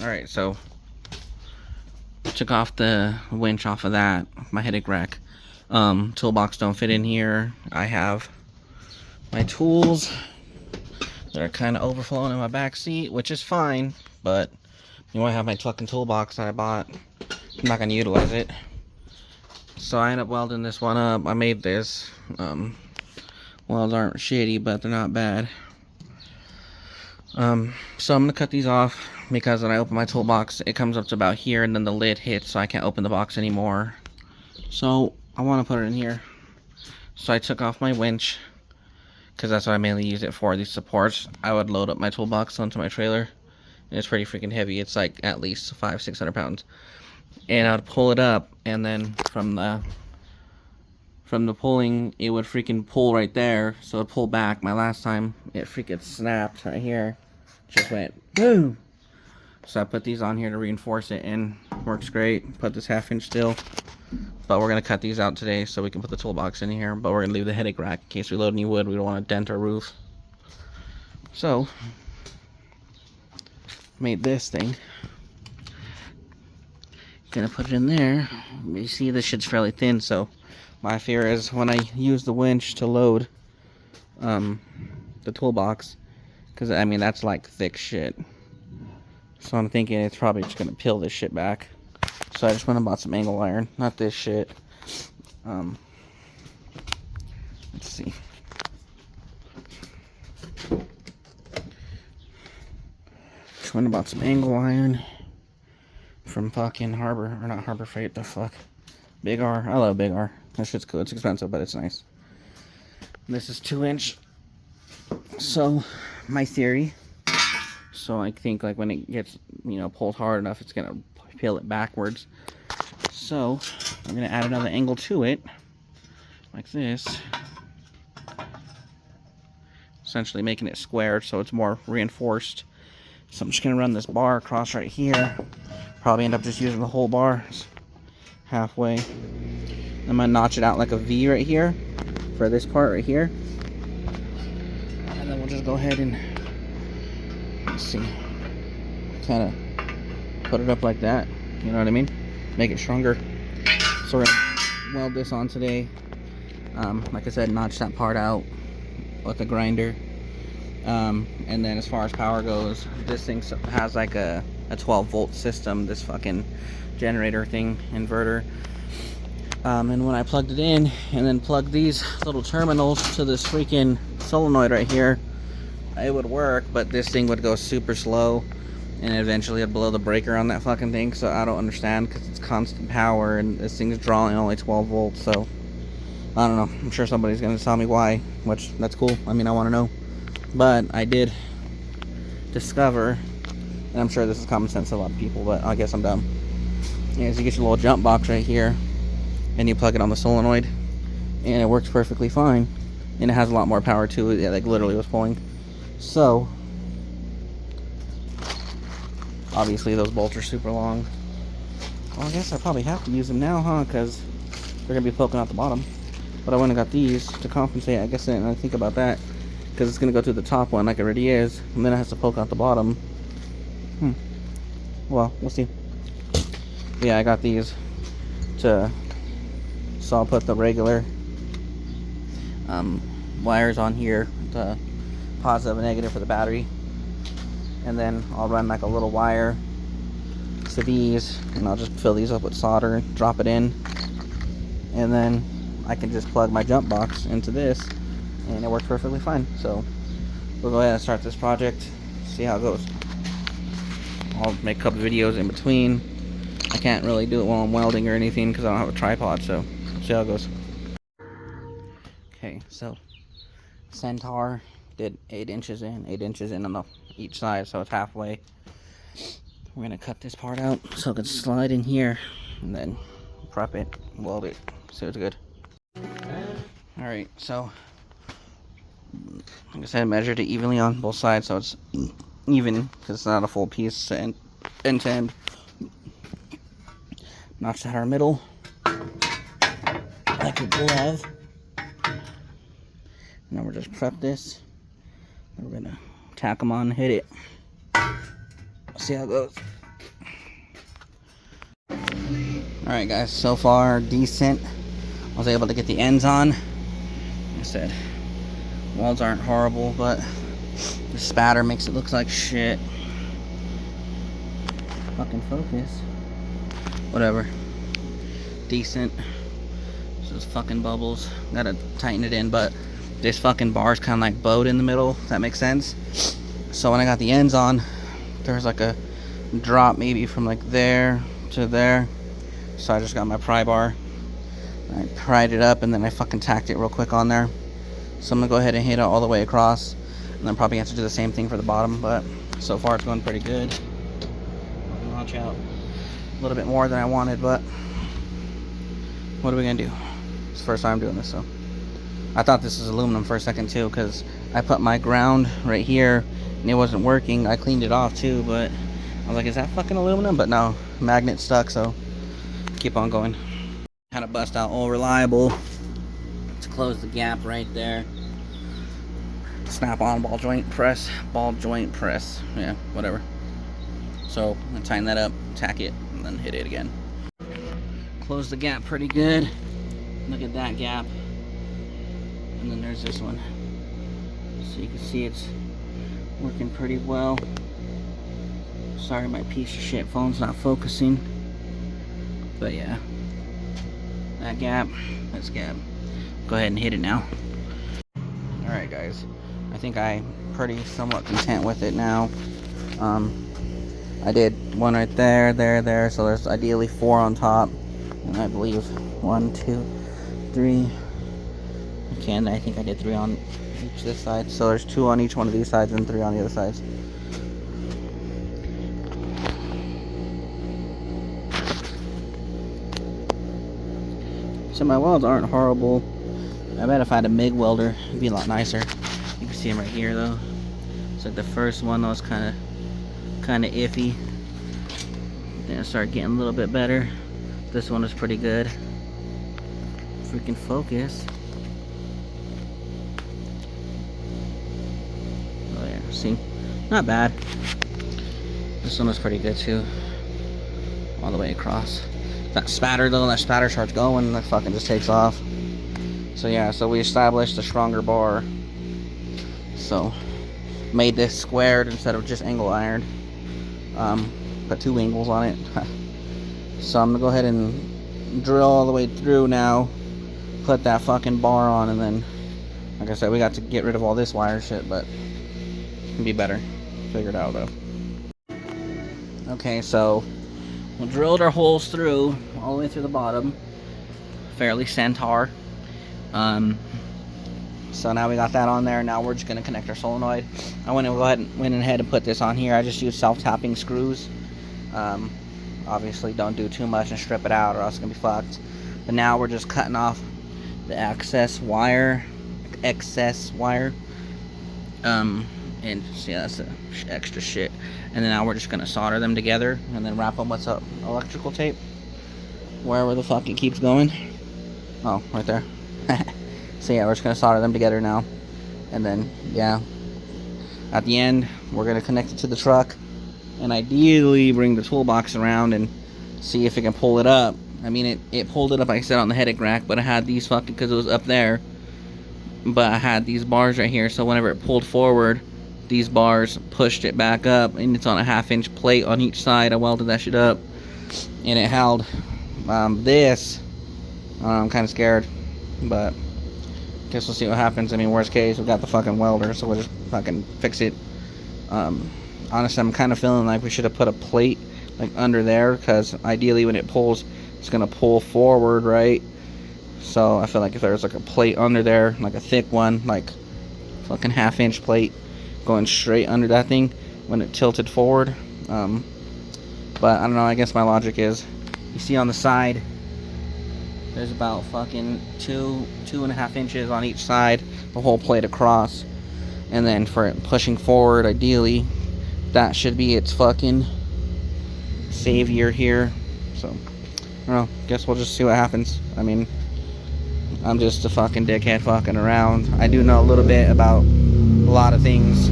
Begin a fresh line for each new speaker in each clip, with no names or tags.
Alright, so took off the winch off of that, my headache rack. Toolbox don't fit in here. I have my tools that are kind of overflowing in my back seat, which is fine, but you know, I have my fucking toolbox that I bought. I'm not gonna utilize it. So I ended up welding this one up. I made this. Welds aren't shitty, but they're not bad. So I'm gonna cut these off because when I open my toolbox, it comes up to about here, and then the lid hits, so I can't open the box anymore. So I want to put it in here. So I took off my winch because that's what I mainly use it for. These supports. I would load up my toolbox onto my trailer, and it's pretty freaking heavy. It's like at least 500-600 pounds, and I would pull it up, and then from the pulling, it would freaking pull right there, so it'd pull back. My last time, it freaking snapped right here. Just went boom. So I put these on here to reinforce it, and works great. Put this 1/2 inch steel, but we're gonna cut these out today so we can put the toolbox in here. But we're gonna leave the headache rack in case we load any wood. We don't want to dent our roof. So made this thing. Gonna put it in there. You see, this shit's fairly thin, so my fear is when I use the winch to load the toolbox, because I mean that's like thick shit, so I'm thinking it's probably just gonna peel this shit back. So I just went and bought some angle iron, not this shit. Let's see. Just went and bought some angle iron from fucking Harbor, or not Harbor Freight, the fuck, Big R. I love Big R. That shit's cool. It's expensive, but it's nice. This is 2-inch. So, my theory. So I think like when it gets, you know, pulled hard enough, it's gonna peel it backwards. So I'm gonna add another angle to it, like this. Essentially making it squared so it's more reinforced. So I'm just gonna run this bar across right here. Probably end up just using the whole bar halfway. I'm gonna notch it out like a V right here for this part right here, and then we'll just go ahead and, let's see, kind of put it up like that. You know what I mean? Make it stronger. So we're gonna weld this on today. Like I said, notch that part out with a grinder. And then as far as power goes, this thing has like a 12-volt system. This fucking generator thing, inverter. And when I plugged it in and then plugged these little terminals to this freaking solenoid right here, it would work, but this thing would go super slow, and eventually it'd blow the breaker on that fucking thing. So I don't understand, because it's constant power and this thing's drawing only 12 volts. So I don't know. I'm sure somebody's gonna tell me why, which that's cool. I mean, I want to know. But I did discover, and I'm sure this is common sense to a lot of people, but I guess I'm dumb, is you get your little jump box right here, and you plug it on the solenoid, and it works perfectly fine, and it has a lot more power to it. Yeah, like literally was pulling. So obviously those bolts are super long. Well, I guess I probably have to use them now, huh, because they're gonna be poking out the bottom. But I went and got these to compensate. I guess I didn't really think about that, because it's gonna go through the top one like it already is, and then it has to poke out the bottom. Well, we'll see. But yeah, I got these to, so I'll put the regular wires on here, the positive and negative for the battery, and then I'll run like a little wire to these, and I'll just fill these up with solder, drop it in, and then I can just plug my jump box into this, and it works perfectly fine. So we'll go ahead and start this project, see how it goes. I'll make a couple videos in between. I can't really do it while I'm welding or anything because I don't have a tripod, so we'll see how it goes. Okay, so Centaur did 8 inches in on each side, so it's halfway. We're gonna cut this part out so it can slide in here, and then prep it, weld it, so it's good. Alright, so like I said, measured it evenly on both sides so it's even, because it's not a full piece end to end. Notch out our middle like a glove. Now we're just prep this, and we're gonna tack them on and hit it. See how it goes. Alright guys, so far decent. I was able to get the ends on. Like I said, welds aren't horrible, but the spatter makes it look like shit. Fucking focus. Whatever. Decent. Just fucking bubbles. Gotta tighten it in, but this fucking bar is kind of like bowed in the middle, if that makes sense. So when I got the ends on, there's like a drop maybe from like there to there. So I just got my pry bar. I pried it up and then I fucking tacked it real quick on there. So I'm gonna go ahead and hit it all the way across. And then probably have to do the same thing for the bottom, but so far it's going pretty good. Launch out a little bit more than I wanted, but what are we gonna do? It's the first time I'm doing this, so. I thought this was aluminum for a second too, because I put my ground right here and it wasn't working. I cleaned it off too, but I was like, is that fucking aluminum? But no, magnet stuck, so keep on going. Had to bust out all reliable to close the gap right there. Snap on ball joint press, yeah, whatever. So I'm gonna tighten that up, tack it, and then hit it again. Close the gap pretty good. Look at that gap. And then there's this one. So you can see it's working pretty well. Sorry my piece of shit phone's not focusing. But yeah. That gap, this gap. Go ahead and hit it now. Alright guys. I think I'm pretty somewhat content with it now. I did one right there, there. So there's ideally 4 on top. And I believe 1, 2, 3. I think I did 3 on each this side. So there's 2 on each one of these sides and 3 on the other sides. So my welds aren't horrible. I bet if I had a MIG welder, it'd be a lot nicer. You can see them right here though. It's like the first one that was kind of iffy. Then it started getting a little bit better. This one is pretty good. Freaking focus. Oh yeah, see? Not bad. This one was pretty good too. All the way across. That spatter though, that spatter starts going, that fucking just takes off. So yeah, so we established a stronger bar. So made this squared instead of just angle ironed. Put 2 angles on it. So I'm gonna go ahead and drill all the way through now. Put that fucking bar on, and then, like I said, we got to get rid of all this wire shit, but it can be better. Figured out though. Okay, so we drilled our holes through all the way through the bottom, fairly centaur. So now we got that on there. Now we're just gonna connect our solenoid. I went ahead and put this on here. I just used self-tapping screws. Obviously don't do too much and strip it out or else it's gonna be fucked. But now we're just cutting off the excess wire. And see, that's the extra shit. And then now we're just gonna solder them together and then wrap them with some electrical tape wherever the fuck it keeps going. Oh, right there. So yeah, we're just gonna solder them together now, and then yeah, at the end we're gonna connect it to the truck and ideally bring the toolbox around and see if it can pull it up. I mean, it pulled it up, like I said, on the heading rack, but I had these fucking, because it was up there, but I had these bars right here, so whenever it pulled forward, these bars pushed it back up, and it's on a 1/2-inch plate on each side. I welded that shit up and it held. This I'm kind of scared, but guess we'll see what happens. I mean, worst case, we got the fucking welder, so we'll just fucking fix it. Honestly, I'm kind of feeling like we should have put a plate like under there, because ideally when it pulls, it's gonna pull forward, right? So I feel like if there's like a plate under there, like a thick one, like fucking 1/2-inch plate going straight under that thing when it tilted forward. But I don't know, I guess my logic is, you see on the side, there's about fucking 2.5 inches on each side, the whole plate across. And then for it pushing forward, ideally, that should be its fucking savior here. So, I don't know, guess we'll just see what happens. I mean, I'm just a fucking dickhead fucking around. I do know a little bit about a lot of things.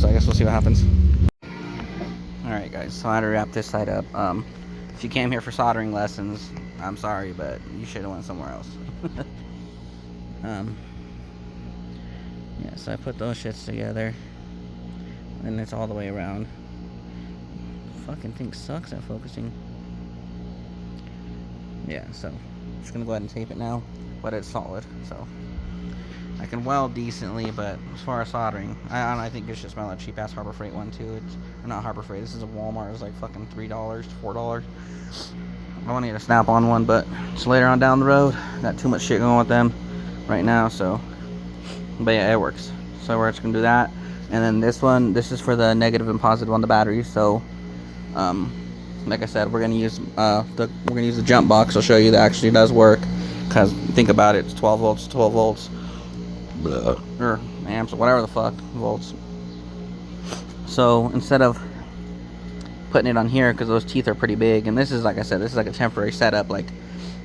So I guess we'll see what happens. Alright guys, so I had to wrap this side up. if you came here for soldering lessons, I'm sorry, but you should have went somewhere else. Yeah, so I put those shits together, and it's all the way around. Fucking thing sucks at focusing. Yeah, so I'm just gonna go ahead and tape it now, but it's solid, so I can weld decently. But as far as soldering, I think it's just my cheap ass Harbor Freight one too. It's or not Harbor Freight. This is a Walmart. It's like fucking $3 to $4. I want to get a Snap-on one, but it's later on down the road. Got too much shit going with them right now, so. But yeah, it works. So we're just gonna do that, and then this one. This is for the negative and positive on the battery. So, like I said, we're gonna use the jump box. I'll show you that actually does work. Cause think about it, it's 12 volts, 12 volts, or amps, or whatever the fuck volts. So instead of putting it on here, because those teeth are pretty big, and this is, like I said, this is like a temporary setup. Like,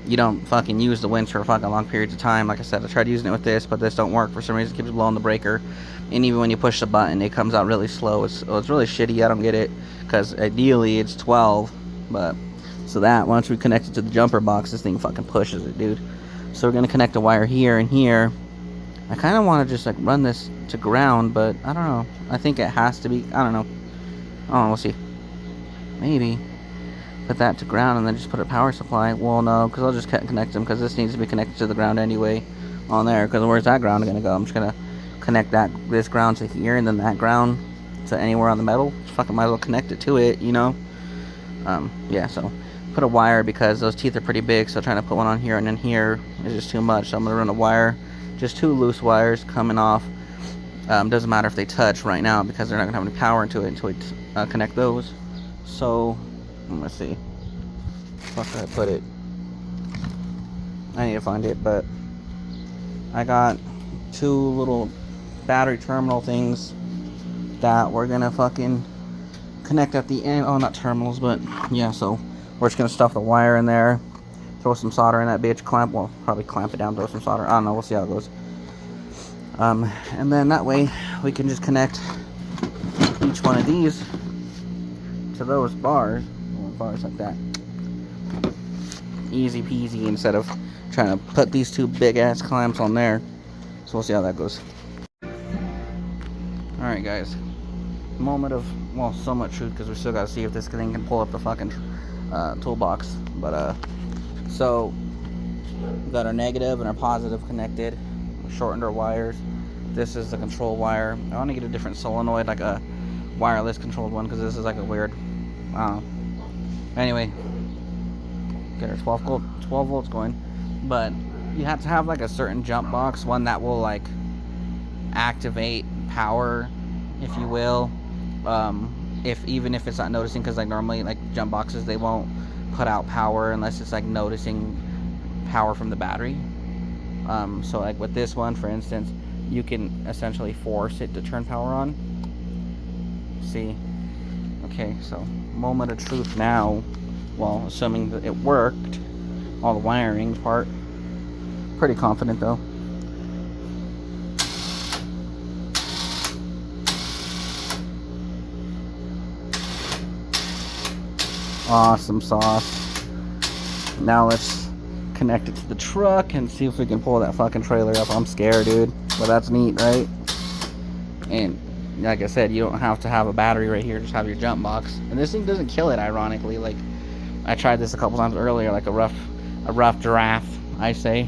you don't fucking use the winch for fucking long periods of time. Like I said, I tried using it with this, but this don't work for some reason. It keeps blowing the breaker, and even when you push the button, it comes out really slow. It's really shitty. I don't get it, because ideally it's 12, but so that once we connect it to the jumper box, this thing fucking pushes it, dude. So we're gonna connect a wire here and here. I kind of want to just like run this to ground, but I don't know. I think it has to be. I don't know. Oh, we'll see. Maybe put that to ground and then just put a power supply. Well, no, because I'll just connect them, because this needs to be connected to the ground anyway on there. Because where's that ground gonna go? I'm just gonna connect this ground to here, and then that ground to anywhere on the metal. Just fucking might as well connect it to it, you know. Yeah, so put a wire, because those teeth are pretty big, so trying to put one on here and then here is just too much. So I'm gonna run a wire, just 2 loose wires coming off. Doesn't matter if they touch right now, because they're not gonna have any power into it until we connect those. So let's see, where should I put it? I need to find it, but I got 2 little battery terminal things that we're gonna fucking connect at the end. Oh, not terminals, but yeah, so we're just gonna stuff the wire in there, throw some solder in that bitch, probably clamp it down, throw some solder, I don't know, we'll see how it goes. And then that way we can just connect each one of these to those bars like that. Easy peasy, instead of trying to put these 2 big ass clamps on there. So we'll see how that goes. Alright guys, moment of, well, so much truth, because we still gotta see if this thing can pull up the fucking toolbox. But so we got our negative and our positive connected. We shortened our wires. This is the control wire. I want to get a different solenoid, like a wireless controlled one, because this is like a weird, I don't know. Anyway, get our 12 volts going, but you have to have like a certain jump box, one that will like activate power, if you will, even if it's not noticing, because like normally like jump boxes, they won't put out power unless it's like noticing power from the battery. So like with this one, for instance, you can essentially force it to turn power on. See? Okay, so moment of truth now. Well, assuming that it worked, all the wiring part. Pretty confident though. Awesome sauce. Now let's connect it to the truck and see if we can pull that fucking trailer up. I'm scared, dude, but that's neat, right? And like I said, you don't have to have a battery right here, just have your jump box. And this thing doesn't kill it, ironically. Like, I tried this a couple times earlier, like a rough giraffe, I say.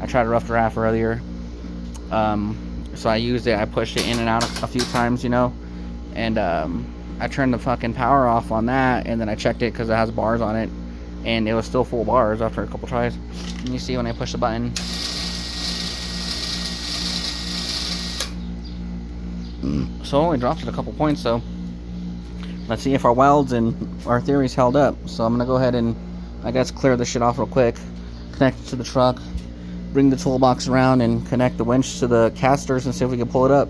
I tried a rough giraffe earlier. So I used it, I pushed it in and out a few times, you know. And I turned the fucking power off on that, and then I checked it because it has bars on it, and it was still full bars after a couple tries. And you see when I push the button, so it only dropped it a couple points. So let's see if our welds and our theories held up. So I'm gonna go ahead and, I guess, clear this shit off real quick, connect it to the truck, bring the toolbox around, and connect the winch to the casters and see if we can pull it up.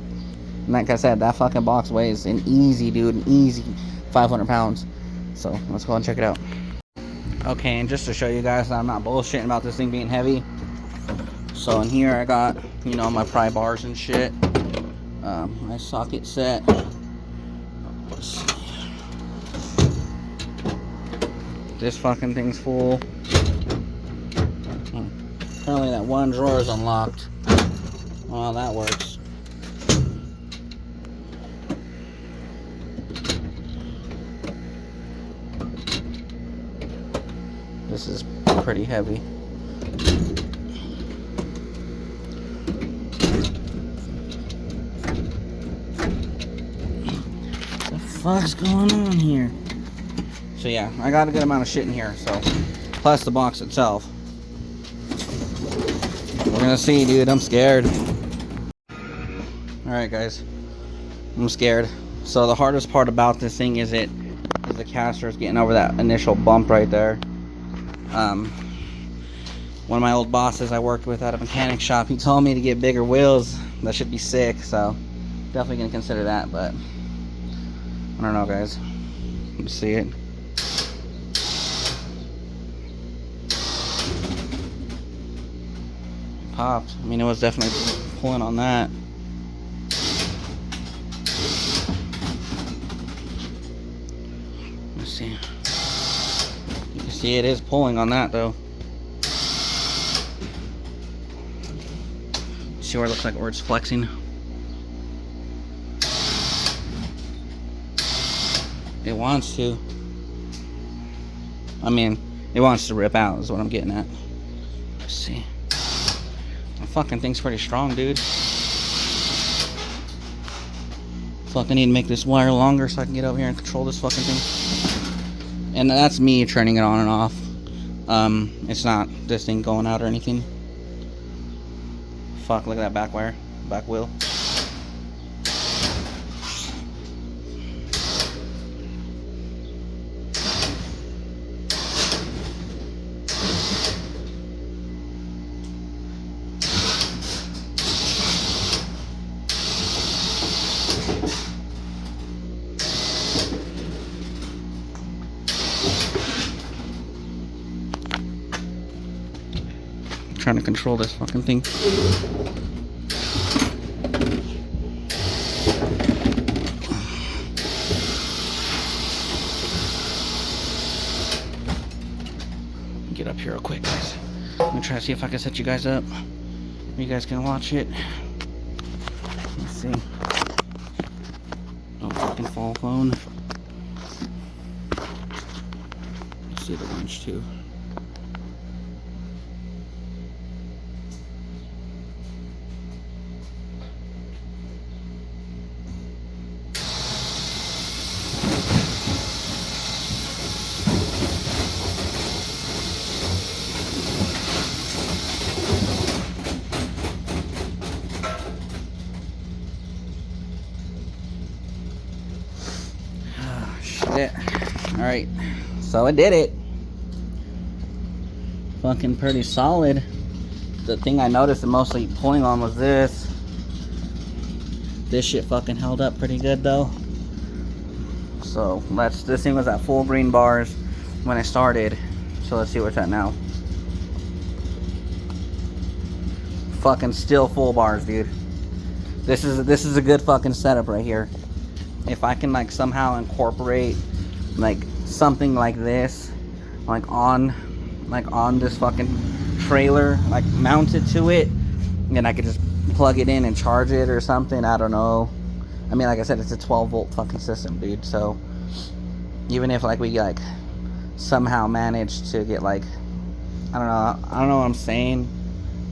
And like I said, that fucking box weighs an easy, dude, an easy 500 pounds. So let's go and check it out. Okay, and just to show you guys that I'm not bullshitting about this thing being heavy. So in here I got, you know, my pry bars and shit. My socket set. Let's see. This fucking thing's full. Apparently that one drawer is unlocked. Well, that works. This is pretty heavy. What the fuck's going on here? So yeah, I got a good amount of shit in here, so plus the box itself. We're gonna see, dude. I'm scared. Alright guys, I'm scared. So the hardest part about this thing is the caster is getting over that initial bump right there. One of my old bosses I worked with at a mechanic shop, he told me to get bigger wheels. That should be sick, so definitely gonna consider that, but I don't know guys. Let me see it. Popped. I mean, it was definitely pulling on that. Let's see. You can see it is pulling on that though. See where it looks like where it's flexing? It wants to. I mean, it wants to rip out is what I'm getting at. Let's see. The fucking thing's pretty strong, dude. Fucking need to make this wire longer so I can get over here and control this fucking thing. And that's me turning it on and off. It's not this thing going out or anything. Fuck, look at that back wire, back wheel. Trying to control this fucking thing. Get up here real quick, guys. I'm gonna try to see if I can set you guys up. You guys can watch it. Let's see. Don't fucking fall, phone. Let's see the winch too. Alright, so I did it. Fucking pretty solid. The thing I noticed and mostly pulling on was this. This shit fucking held up pretty good though. So this thing was at full green bars when I started. So let's see where it's at now. Fucking still full bars, dude. This is a good fucking setup right here. If I can like somehow incorporate like something like this like on this fucking trailer, like mounted to it, and I could just plug it in and charge it or something. I don't know. I mean, like I said, it's a 12 volt fucking system, dude. So even if like we like somehow managed to get like I don't know what I'm saying,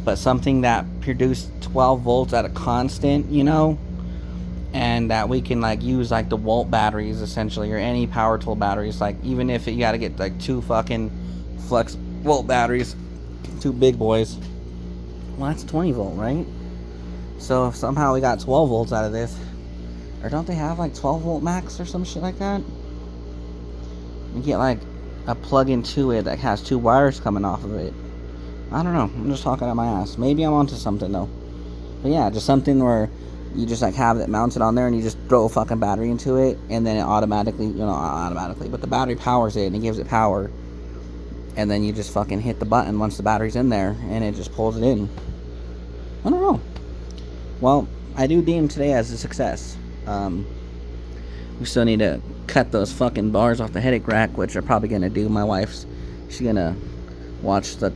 but something that produced 12 volts at a constant, you know, and that we can like use like the volt batteries essentially, or any power tool batteries, like even if you got to get like 2 fucking flex volt batteries, 2 big boys, well that's 20 volt, right? So if somehow we got 12 volts out of this, or don't they have like 12 volt max or some shit like that? You get like a plug into it that has 2 wires coming off of it. I don't know, I'm just talking out my ass. Maybe I'm onto something though. But yeah, just something where you just like have it mounted on there and you just throw a fucking battery into it, and then it automatically, you know, not automatically, but the battery powers it and it gives it power, and then you just fucking hit the button once the battery's in there and it just pulls it in. I don't know. Well, I do deem today as a success. We still need to cut those fucking bars off the headache rack, which I'm probably gonna do. My wife's, she's gonna watch the,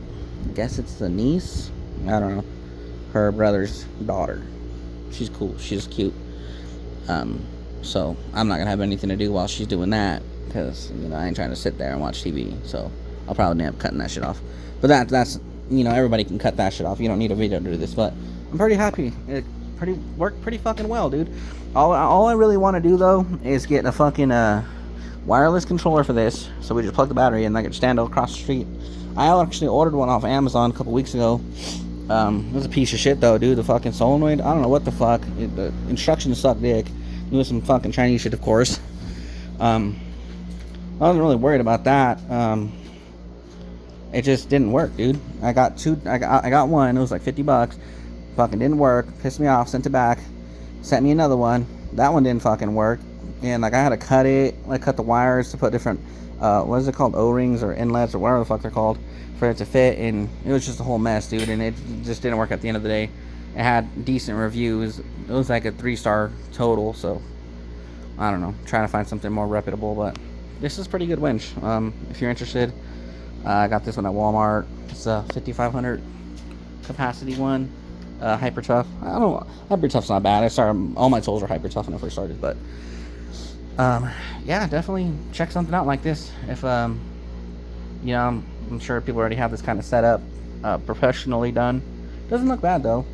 I guess it's the niece, I don't know, her brother's daughter. She's cool, she's cute. So I'm not gonna have anything to do while she's doing that, because, you know, I ain't trying to sit there and watch TV. So I'll probably end up cutting that shit off. But that's, you know, everybody can cut that shit off. You don't need a video to do this. But I'm pretty happy. It worked pretty fucking well, dude. All I really want to do, though, is get a fucking wireless controller for this. So we just plug the battery in, and I can stand across the street. I actually ordered one off Amazon a couple weeks ago. It was a piece of shit, though, dude. The fucking solenoid, I don't know what the fuck. The instructions suck dick. It was some fucking Chinese shit, of course. I wasn't really worried about that. It just didn't work, dude. I got one. It was like $50. Fucking didn't work. Pissed me off. Sent it back. Sent me another one. That one didn't fucking work. And like I had to cut it. Like cut the wires to put different, what is it called? O-rings or inlets or whatever the fuck they're called, for it to fit. And it was just a whole mess, dude. And it just didn't work at the end of the day. It had decent reviews. It was like a 3-star total. So I don't know. Trying to find something more reputable, but this is a pretty good winch. If you're interested, I got this one at Walmart. It's a 5500 capacity one. Hyper tough. I don't know. Hyper tough's not bad. All my tools were hyper tough when I first started, but yeah, definitely check something out like this. If you know, I'm sure people already have this kind of setup professionally done. Doesn't look bad though.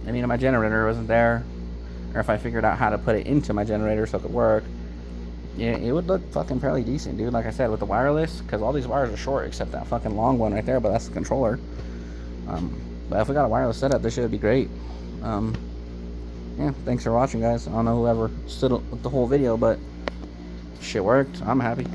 I mean, if my generator wasn't there, or if I figured out how to put it into my generator so it could work, yeah, it would look fucking fairly decent, dude. Like I said, with the wireless, because all these wires are short except that fucking long one right there, but that's the controller. But if we got a wireless setup, this should be great. Yeah, thanks for watching, guys. I don't know whoever stood with the whole video, but shit worked. I'm happy.